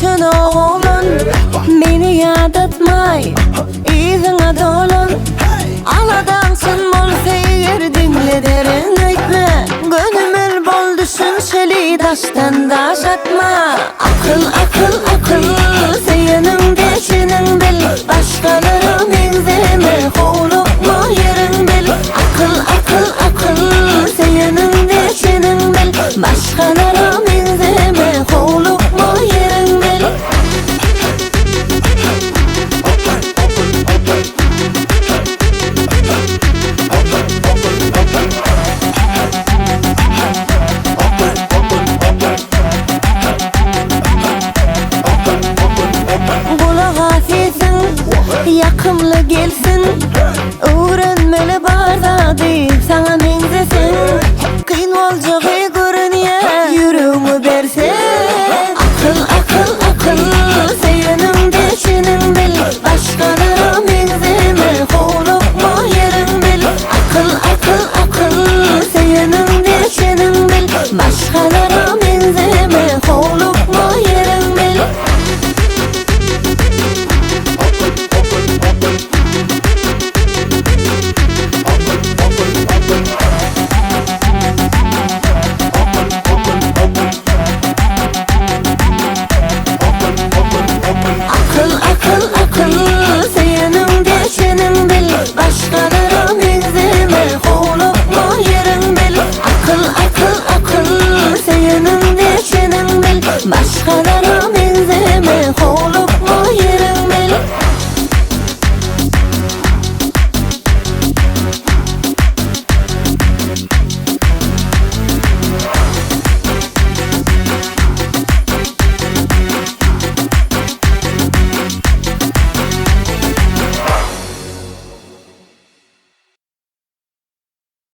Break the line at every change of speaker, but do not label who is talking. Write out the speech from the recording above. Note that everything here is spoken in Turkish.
üçün oğlun, meni yad etmay izine dolun. Aladansın bolsa eger dinle derin aytma, gönümül bol düşünçeli daştan daş atma. Akıl akıl akıl seyenin deşinin bil, başkaları menzeme hovluk mu yerin bil. Akıl akıl akıl seyenin deşinin bil, başkaları menzeme hovluk mu yerin bil. Yakımlı gelsin, öğrenmeli barda deyip sana menzesin. Kıyın olacağı görünüyor, yüreğimi versin. Akıl akıl akıl seyenin deşinin bil, başkaları menzeme hovluk mu yerin bil. Akıl akıl akıl seyenin deşinin bil, başkaları menzeme hovluk mu yerin bil. Akıl akıl akıl seyenin deşinin bil, başkaları menzeme hovluk mu yerin bil. Akıl akıl akıl seyenin deşinin bil, başkaları